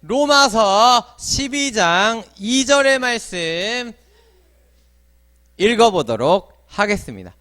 로마서 12장 2절의 말씀 읽어보도록 하겠습니다.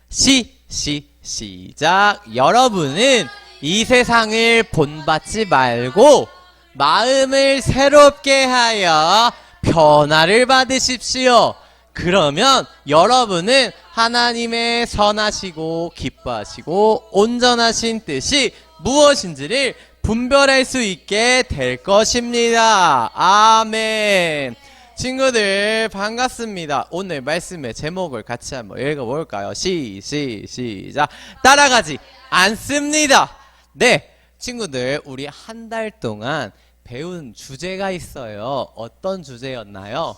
시작. 여러분은 이 세상을 본받지 말고 마음을 새롭게 하여 변화를 받으십시오. 그러면 여러분은 하나님의 선하시고 기뻐하시고 온전하신 뜻이 무엇인지를 분별할 수 있게 될 것입니다. 아멘. 친구들 반갑습니다. 오늘 말씀의 제목을 같이 한번 읽어볼까요? 시작. 따라가지 않습니다. 네, 친구들 우리 한 달 동안 배운 주제가 있어요. 어떤 주제였나요?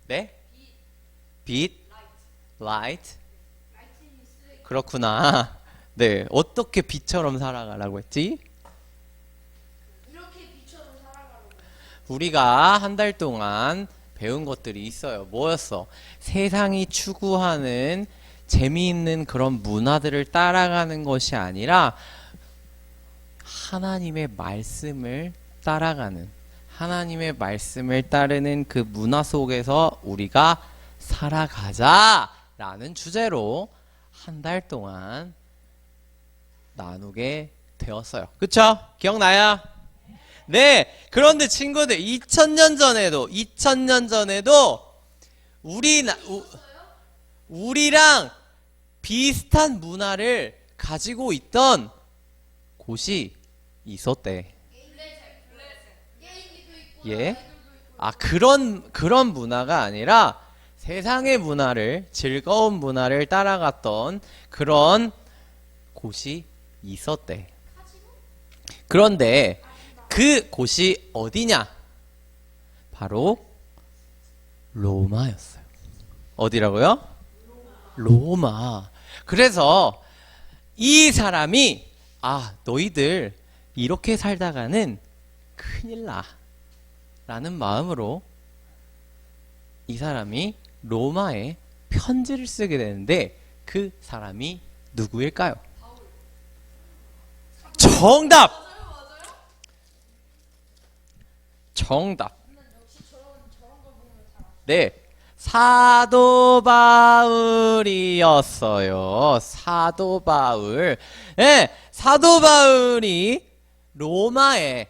네? 빛? 라이트? 그렇구나. 네, 어떻게 빛처럼 살아가라고 했지? 우리가 한 달 동안 배운 것들이 있어요. 뭐였어? 세상이 추구하는 재미있는 그런 문화들을 따라가는 것이 아니라 하나님의 말씀을 따라가는, 하나님의 말씀을 따르는 그 문화 속에서 우리가 살아가자라는 주제로 한 달 동안 나누게 되었어요. 그쵸? 기억나요? 네. 그런데 친구들 2000년 전에도 우리랑 비슷한 문화를 가지고 있던 곳이 있었대. 예? 아, 그런 문화가 아니라 세상의 문화를, 즐거운 문화를 따라갔던 그런 곳이 있었대. 그런데 그 곳이 어디냐? 바로 로마였어요. 어디라고요? 로마. 그래서 이 사람이 너희들 이렇게 살다가는 큰일 나 라는 마음으로 이 사람이 로마에 편지를 쓰게 되는데 그 사람이 누구일까요? 정답! 네, 사도 바울이었어요. 사도 바울. 네, 사도 바울이 로마에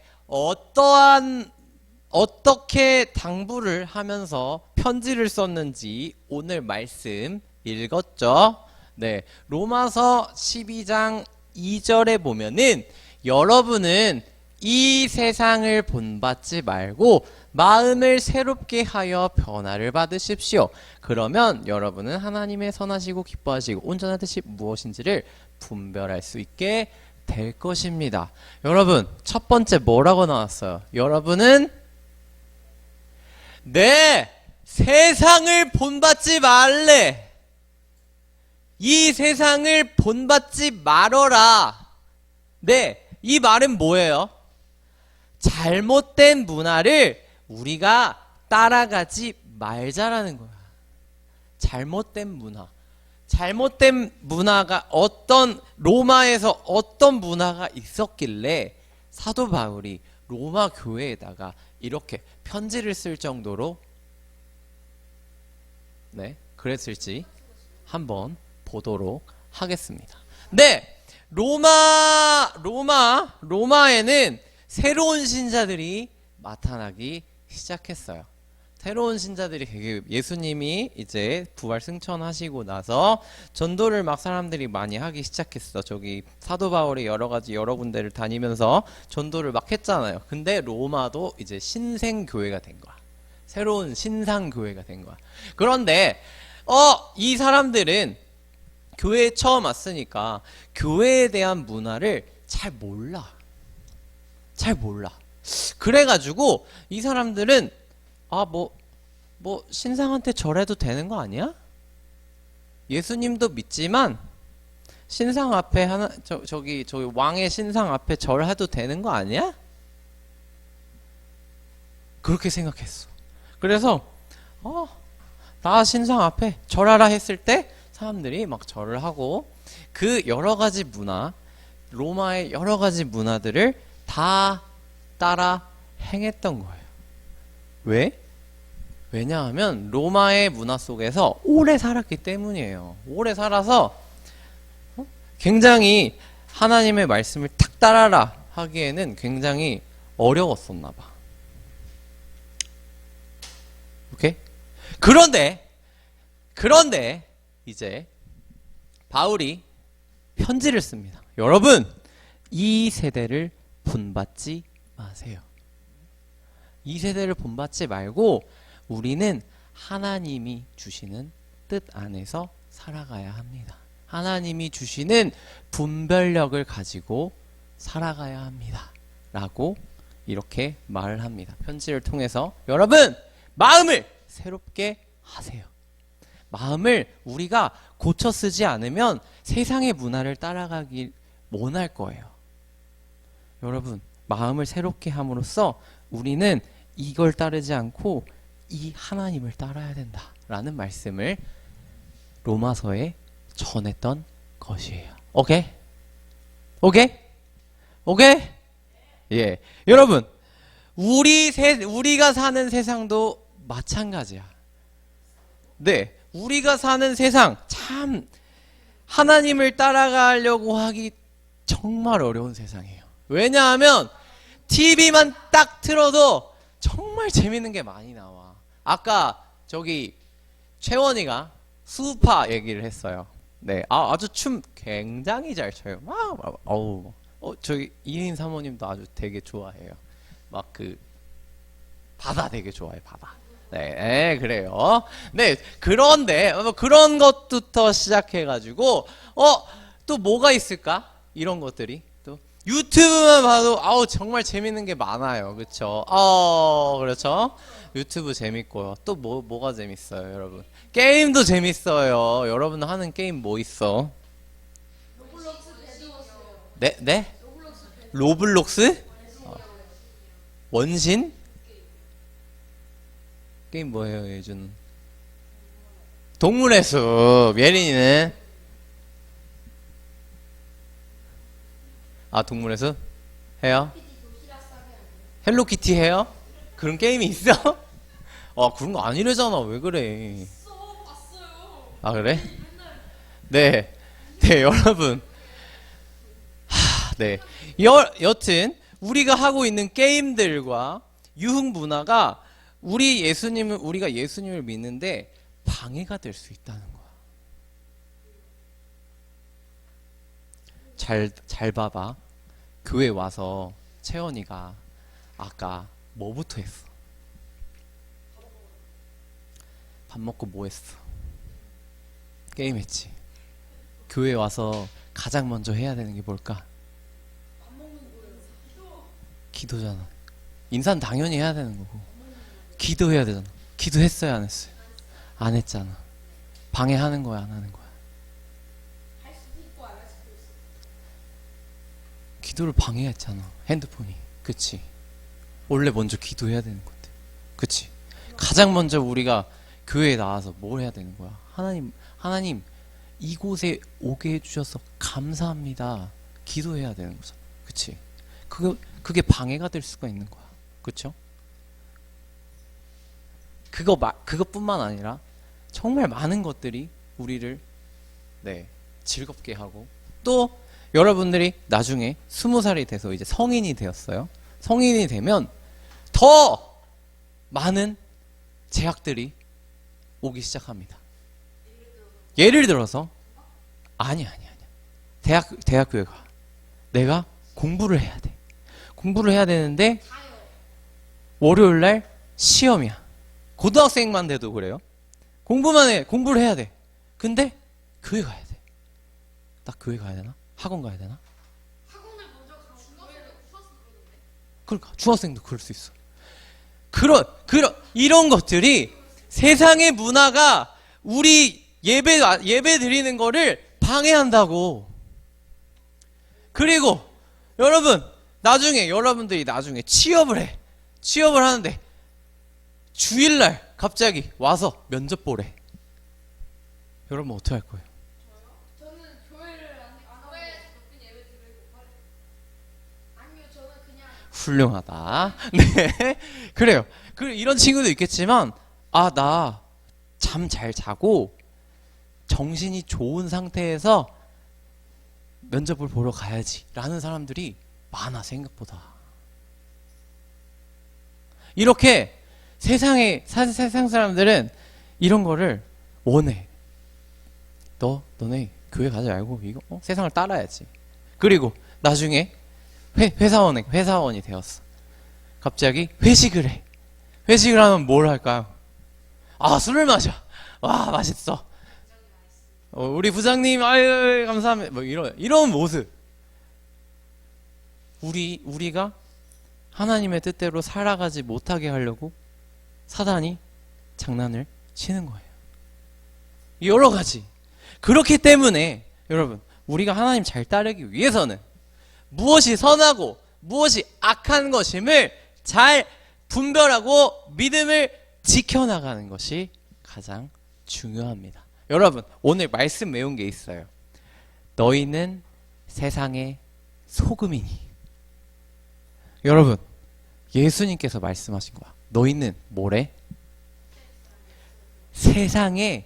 어떻게 당부를 하면서 편지를 썼는지 오늘 말씀 읽었죠? 네, 로마서 12장 2절에 보면은 여러분은 이 세상을 본받지 말고 마음을 새롭게 하여 변화를 받으십시오. 그러면 여러분은 하나님의 선하시고 기뻐하시고 온전한 뜻이 무엇인지를 분별할 수 있게 될 것입니다. 여러분, 첫 번째 뭐라고 나왔어요? 여러분은 세상을 본받지 말래. 이 세상을 본받지 말어라. 네, 이 말은 뭐예요? 잘못된 문화를 우리가 따라가지 말자라는 거야. 잘못된 문화가 로마에서 어떤 문화가 있었길래 사도 바울이 로마 교회에다가 이렇게 편지를 쓸 정도로 그랬을지 한번 보도록 하겠습니다. 네, 로마에는 새로운 신자들이 나타나기 시작했어요. 새로운 신자들이 예수님이 이제 부활 승천하시고 나서 전도를 막 사람들이 많이 하기 시작했어. 저기 사도 바울이 여러 군데를 다니면서 전도를 막 했잖아요. 근데 로마도 이제 신생교회가 된 거야. 새로운 신상교회가 된 거야. 그런데 이 사람들은 교회에 처음 왔으니까 교회에 대한 문화를 잘 몰라. 그래가지고 이 사람들은 신상한테 절해도 되는 거 아니야? 예수님도 믿지만 신상 앞에 저기 왕의 신상 앞에 절해도 되는 거 아니야? 그렇게 생각했어. 그래서 나 신상 앞에 절하라 했을 때 사람들이 막 절을 하고 그 여러 가지 문화, 로마의 여러 가지 문화들을 다 따라 행했던 거예요. 왜? 왜냐하면 로마의 문화 속에서 오래 살았기 때문이에요. 오래 살아서 굉장히 하나님의 말씀을 탁 따라라 하기에는 굉장히 어려웠었나 봐. 오케이? 그런데 이제 바울이 편지를 씁니다. 여러분, 이 세대를 본받지 마세요. 이 세대를 본받지 말고 우리는 하나님이 주시는 뜻 안에서 살아가야 합니다. 하나님이 주시는 분별력을 가지고 살아가야 합니다. 라고 이렇게 말을 합니다. 편지를 통해서 여러분, 마음을 새롭게 하세요. 마음을 우리가 고쳐 쓰지 않으면 세상의 문화를 따라가길 원할 거예요. 여러분, 마음을 새롭게 함으로써 우리는 이걸 따르지 않고 이 하나님을 따라야 된다라는 말씀을 로마서에 전했던 것이에요. 오케이? 오케이? 오케이? 예. 여러분, 우리가 사는 세상도 마찬가지야. 네. 우리가 사는 세상, 참, 하나님을 따라가려고 하기 정말 어려운 세상이에요. 왜냐하면, TV만 딱 틀어도 정말 재밌는 게 많이 나와. 아까, 채원이가 수우파 얘기를 했어요. 네. 아주 춤 굉장히 잘 춰요. 이인 사모님도 아주 되게 좋아해요. 바다 되게 좋아해, 바다. 네, 그래요. 네, 그런데, 그런 것부터 시작해가지고, 또 뭐가 있을까? 이런 것들이. 또, 유튜브만 봐도, 정말 재밌는 게 많아요. 그쵸? 그렇죠? 유튜브 재밌고요. 또 뭐가 재밌어요, 여러분? 게임도 재밌어요. 여러분 하는 게임 뭐 있어? 네? 로블록스? 원신? 게임 뭐예요, 예준? 동물의 숲. 예린이는? 동물의 숲? 해요? 헬로키티 해요? 그런 게임이 있어? 그런 거 아니래잖아. 왜 그래? 그래? 네. 네, 여러분. 네. 여튼, 우리가 하고 있는 게임들과 유흥 문화가 우리가 예수님을 믿는데 방해가 될 수 있다는 거야. 잘 봐봐. 교회 와서 채원이가 아까 뭐부터 했어? 밥 먹고 뭐 했어? 게임했지. 교회 와서 가장 먼저 해야 되는 게 뭘까? 기도잖아. 인사는 당연히 해야 되는 거고. 기도해야 되잖아. 기도했어요, 안 했어요? 안 했잖아. 방해하는 거야, 안 하는 거야? 기도를 방해했잖아, 핸드폰이. 그치? 원래 먼저 기도해야 되는 건데. 그치? 가장 먼저 우리가 교회에 나와서 뭘 해야 되는 거야? 하나님, 이곳에 오게 해주셔서 감사합니다. 기도해야 되는 거잖아. 그치? 그게 방해가 될 수가 있는 거야. 그쵸? 그것뿐만 아니라 정말 많은 것들이 우리를 즐겁게 하고, 또 여러분들이 나중에 20살이 돼서 이제 성인이 되었어요. 성인이 되면 더 많은 제약들이 오기 시작합니다. 예를 들어서 아니야. 대학교에 가. 내가 공부를 해야 돼. 공부를 해야 되는데 월요일 날 시험이야. 고등학생만 돼도 그래요. 공부를 해야 돼. 근데 교회 가야 돼. 나 교회 가야 되나? 학원 가야 되나? 학원을 먼저 가고 중학생도 그러던데. 그러니까 중학생도 그럴 수 있어. 이런 것들이 세상의 문화가 우리 예배 드리는 거를 방해한다고. 그리고 여러분들이 나중에 취업을 해. 취업을 하는데 주일날 갑자기 와서 면접 보래. 여러분 어떻게 할 거예요? 저는 교회를 안 하고 무조건 예배 드리고 아니요, 저는 그냥 훌륭하다. 네. 그래요. 이런 친구도 있겠지만, 아, 나 잠 잘 자고 정신이 좋은 상태에서 면접을 보러 가야지. 라는 사람들이 많아, 생각보다. 이렇게 세상 사람들은 이런 거를 원해. 너네 교회 가지 말고, 이거, 세상을 따라야지. 그리고 나중에 회사원이 되었어. 갑자기 회식을 해. 회식을 하면 뭘 할까요? 아, 술을 마셔. 와, 맛있어. 우리 부장님, 아유, 감사합니다. 뭐, 이런 모습. 우리가 하나님의 뜻대로 살아가지 못하게 하려고 사단이 장난을 치는 거예요. 여러 가지. 그렇기 때문에, 여러분, 우리가 하나님 잘 따르기 위해서는 무엇이 선하고 무엇이 악한 것임을 잘 분별하고 믿음을 지켜나가는 것이 가장 중요합니다. 여러분, 오늘 말씀 외운 게 있어요. 너희는 세상의 소금이니. 여러분, 예수님께서 말씀하신 거야. 너희는 뭐래? 세상의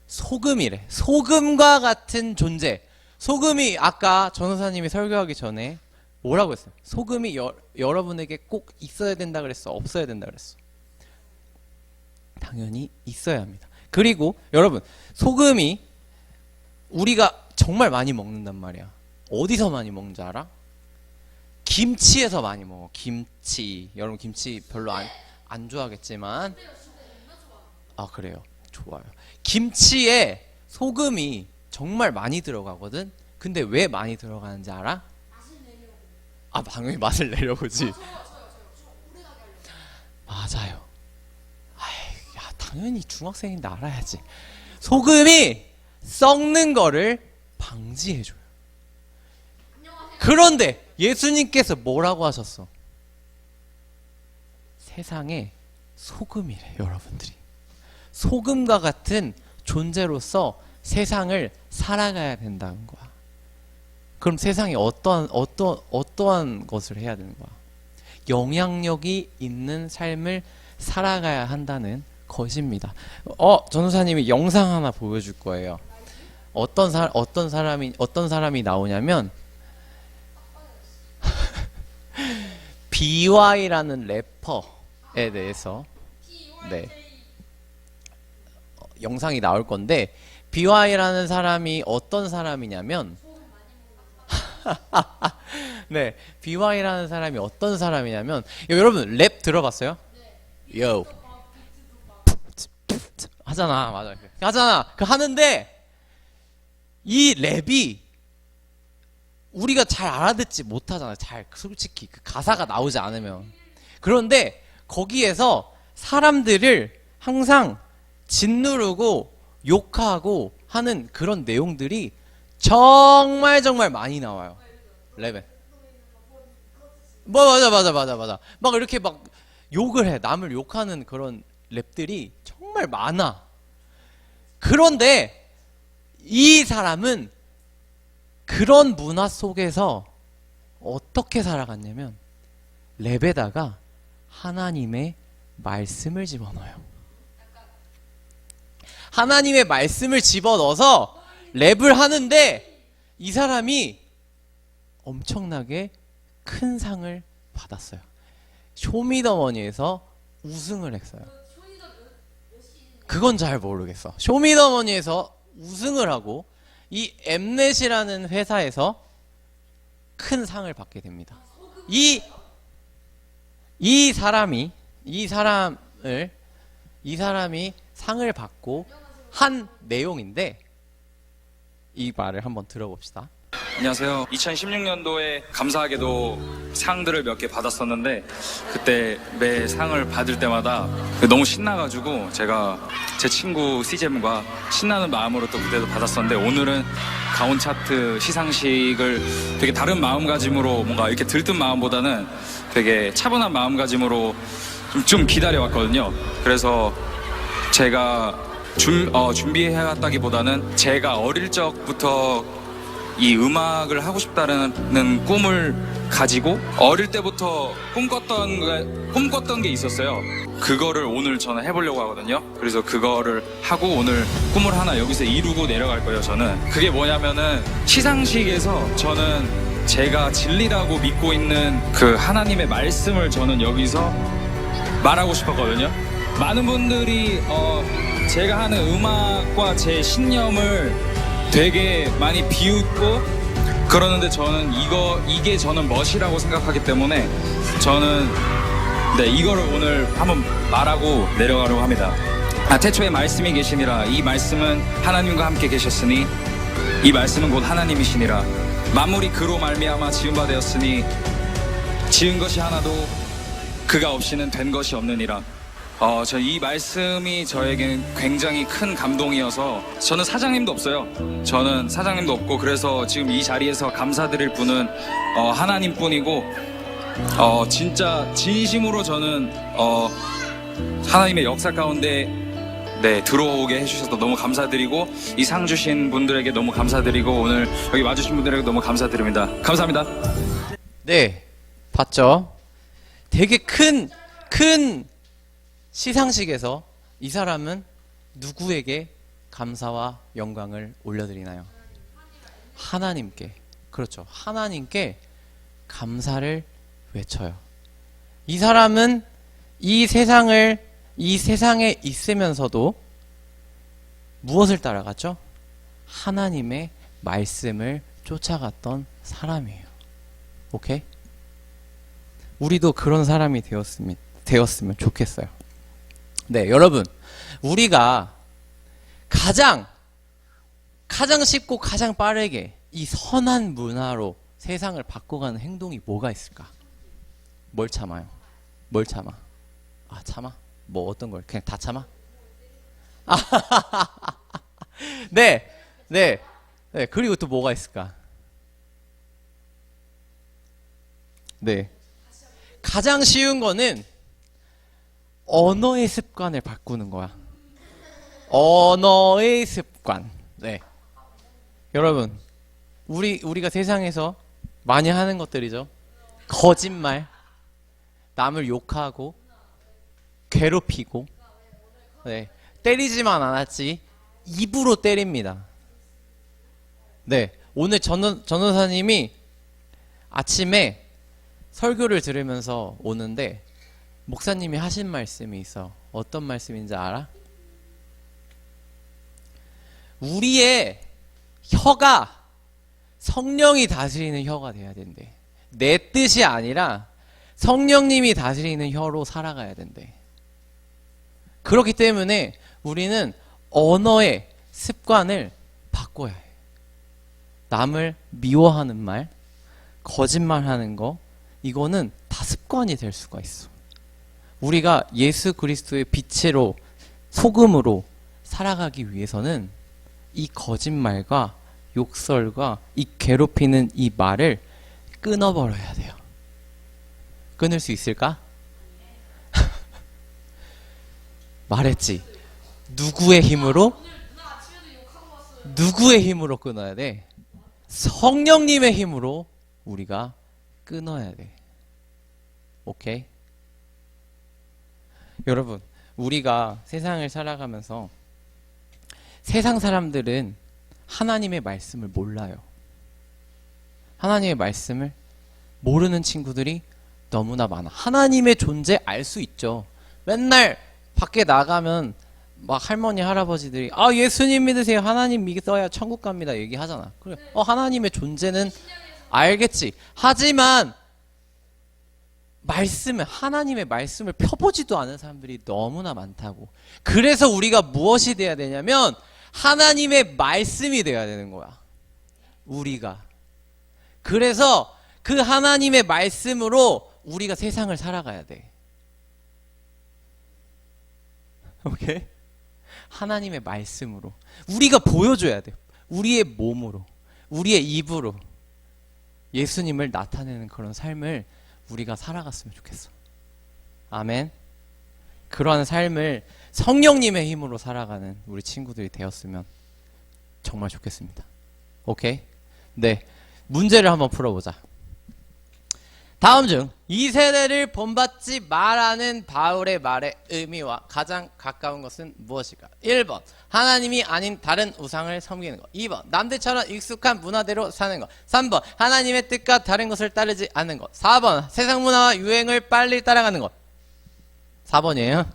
소금이래. 소금과 같은 존재. 소금이 아까 전도사님이 설교하기 전에 뭐라고 했어요? 소금이 여러분에게 꼭 있어야 된다 그랬어? 없어야 된다 그랬어? 당연히 있어야 합니다. 그리고 여러분, 소금이 우리가 정말 많이 먹는단 말이야. 어디서 많이 먹는 줄 알아? 김치에서 많이 먹어. 김치. 여러분 김치 별로 안 좋아하겠지만, 아, 그래요? 좋아요. 김치에 소금이 정말 많이 들어가거든. 근데 왜 많이 들어가는지 알아? 아, 당연히 맛을 내려보지. 맞아요. 아이, 야, 당연히 중학생인데 알아야지. 소금이 썩는 거를 방지해줘요. 그런데 예수님께서 뭐라고 하셨어? 세상의 소금이래, 여러분들이. 소금과 같은 존재로서 세상을 살아가야 된다는 거야. 그럼 세상에 어떠한 것을 해야 되는 거야? 영향력이 있는 삶을 살아가야 한다는 것입니다. 전도사님이 영상 하나 보여줄 거예요. 어떤 사람이 나오냐면 BY라는 래퍼에 대해서 네. 영상이 나올 건데, BY라는 사람이 어떤 사람이냐면 네, BY라는 사람이 어떤 사람이냐면, 여러분 랩 들어봤어요? 요 하잖아. 맞아. 하잖아. 그 하는데 이 랩이 우리가 잘 알아듣지 못하잖아요. 잘, 솔직히 그 가사가 나오지 않으면. 그런데 거기에서 사람들을 항상 짓누르고 욕하고 하는 그런 내용들이 정말 많이 나와요. 랩에. 맞아. 막 이렇게 막 욕을 해. 남을 욕하는 그런 랩들이 정말 많아. 그런데 이 사람은 그런 문화 속에서 어떻게 살아갔냐면, 랩에다가 하나님의 말씀을 집어넣어요. 하나님의 말씀을 집어넣어서 랩을 하는데, 이 사람이 엄청나게 큰 상을 받았어요. 쇼미더머니에서 우승을 했어요. 그건 잘 모르겠어. 쇼미더머니에서 우승을 하고 이 엠넷이라는 회사에서 큰 상을 받게 됩니다. 이 사람이 상을 받고 한 내용인데, 이 말을 한번 들어봅시다. 안녕하세요. 2016년도에 감사하게도 상들을 몇 개 받았었는데, 그때 매 상을 받을 때마다 너무 신나가지고 제가 제 친구 CJM과 신나는 마음으로 또 그때도 받았었는데, 오늘은 가온 차트 시상식을 되게 다른 마음가짐으로, 뭔가 이렇게 들뜬 마음보다는 되게 차분한 마음가짐으로 좀 기다려왔거든요. 그래서 제가 준비해왔다기보다는 제가 어릴 적부터 이 음악을 하고 싶다는 꿈을 가지고 어릴 때부터 꿈꿨던 게 있었어요. 그거를 오늘 저는 해보려고 하거든요. 그래서 그거를 하고 오늘 꿈을 하나 여기서 이루고 내려갈 거예요. 저는 그게 뭐냐면은 시상식에서 저는 제가 진리라고 믿고 있는 그 하나님의 말씀을 저는 여기서 말하고 싶었거든요. 많은 분들이 제가 하는 음악과 제 신념을 되게 많이 비웃고 그러는데 저는 이게 저는 멋이라고 생각하기 때문에 저는 이거를 오늘 한번 말하고 내려가려고 합니다. 태초에 말씀이 계시니라. 이 말씀은 하나님과 함께 계셨으니 이 말씀은 곧 하나님이시니라. 만물이 그로 말미암아 지은 바 되었으니 지은 것이 하나도 그가 없이는 된 것이 없느니라. 저 이 말씀이 저에게는 굉장히 큰 감동이어서 저는 사장님도 없어요. 저는 사장님도 없고 그래서 지금 이 자리에서 감사드릴 분은 하나님뿐이고 진짜 진심으로 저는 하나님의 역사 가운데 들어오게 해주셔서 너무 감사드리고 이 상 주신 분들에게 너무 감사드리고 오늘 여기 와주신 분들에게 너무 감사드립니다. 감사합니다. 네, 봤죠? 되게 큰 시상식에서 이 사람은 누구에게 감사와 영광을 올려드리나요? 하나님께. 그렇죠. 하나님께 감사를 외쳐요. 이 사람은 이 세상에 있으면서도 무엇을 따라갔죠? 하나님의 말씀을 쫓아갔던 사람이에요. 오케이? 우리도 그런 사람이 되었으면 좋겠어요. 네, 여러분, 우리가 가장 쉽고 가장 빠르게 이 선한 문화로 세상을 바꿔가는 행동이 뭐가 있을까? 뭘 참아요? 뭘 참아? 참아? 뭐 어떤 걸? 그냥 다 참아? 네. 그리고 또 뭐가 있을까? 네. 가장 쉬운 거는 언어의 습관을 바꾸는 거야. 언어의 습관. 네. 여러분, 우리가 세상에서 많이 하는 것들이죠. 거짓말, 남을 욕하고, 괴롭히고, 네. 때리지만 않았지, 입으로 때립니다. 네. 오늘 전도사님이 아침에 설교를 들으면서 오는데, 목사님이 하신 말씀이 있어. 어떤 말씀인지 알아? 우리의 혀가 성령이 다스리는 혀가 돼야 된대. 내 뜻이 아니라 성령님이 다스리는 혀로 살아가야 된대. 그렇기 때문에 우리는 언어의 습관을 바꿔야 해. 남을 미워하는 말, 거짓말하는 거, 이거는 다 습관이 될 수가 있어. 우리가 예수 그리스도의 빛으로, 소금으로 살아가기 위해서는 이 거짓말과 욕설과 이 괴롭히는 이 말을 끊어버려야 돼요. 끊을 수 있을까? 말했지. 누구의 힘으로? 누구의 힘으로 끊어야 돼? 성령님의 힘으로 우리가 끊어야 돼. 오케이? 여러분, 우리가 세상을 살아가면서 세상 사람들은 하나님의 말씀을 몰라요. 하나님의 말씀을 모르는 친구들이 너무나 많아. 하나님의 존재 알 수 있죠. 맨날 밖에 나가면 막 할머니 할아버지들이 예수님 믿으세요. 하나님 믿어야 천국 갑니다. 얘기하잖아. 그래. 하나님의 존재는 알겠지. 하지만 하나님의 말씀을 펴보지도 않은 사람들이 너무나 많다고. 그래서 우리가 무엇이 돼야 되냐면 하나님의 말씀이 돼야 되는 거야. 우리가. 그래서 그 하나님의 말씀으로 우리가 세상을 살아가야 돼. 오케이? 하나님의 말씀으로. 우리가 보여줘야 돼. 우리의 몸으로. 우리의 입으로. 예수님을 나타내는 그런 삶을 우리가 살아갔으면 좋겠어. 아멘. 그러한 삶을 성령님의 힘으로 살아가는 우리 친구들이 되었으면 정말 좋겠습니다. 오케이? 네. 문제를 한번 풀어보자. 다음 중 이 세대를 본받지 말라는 바울의 말의 의미와 가장 가까운 것은 무엇일까? 1번 하나님이 아닌 다른 우상을 섬기는 것. 2번 남들처럼 익숙한 문화대로 사는 것. 3번 하나님의 뜻과 다른 것을 따르지 않는 것. 4번 세상 문화와 유행을 빨리 따라가는 것. 4번이에요.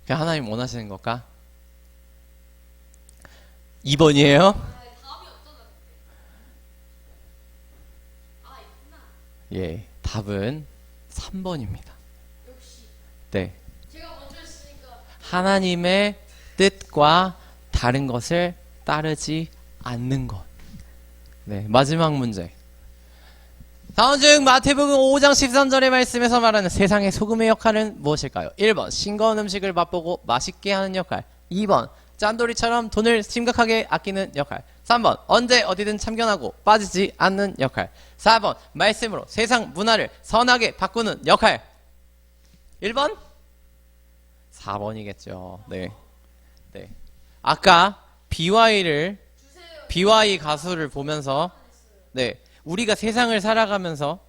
그냥 하나님 원하시는 걸까? 2번이에요. 예, 답은 3번입니다. 네. 제가 먼저 했으니까 하나님의 뜻과 다른 것을 따르지 않는 것. 네, 마지막 문제. 다음 중 마태복음 5장 13절의 말씀에서 말하는 세상의 소금의 역할은 무엇일까요? 1번 싱거운 음식을 맛보고 맛있게 하는 역할. 2번 짠돌이처럼 돈을 심각하게 아끼는 역할. 3번 언제 어디든 참견하고 빠지지 않는 역할. 4번 말씀으로 세상 문화를 선하게 바꾸는 역할. 1번? 4번이겠죠. 네. 네. 아까 BYI 가수를 보면서 네. 우리가 세상을 살아가면서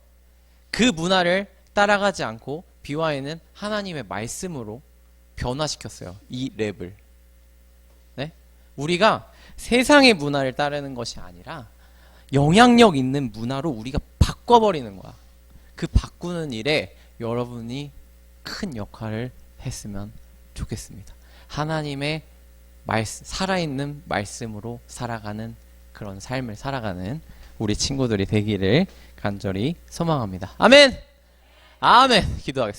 그 문화를 따라가지 않고 BY는 하나님의 말씀으로 변화시켰어요. 이 랩을. 네? 우리가 세상의 문화를 따르는 것이 아니라 영향력 있는 문화로 우리가 바꿔버리는 거야. 그 바꾸는 일에 여러분이 큰 역할을 했으면 좋겠습니다. 하나님의 살아있는 말씀으로 살아가는 그런 삶을 살아가는 우리 친구들이 되기를 간절히 소망합니다. 아멘! 아멘! 기도하겠습니다.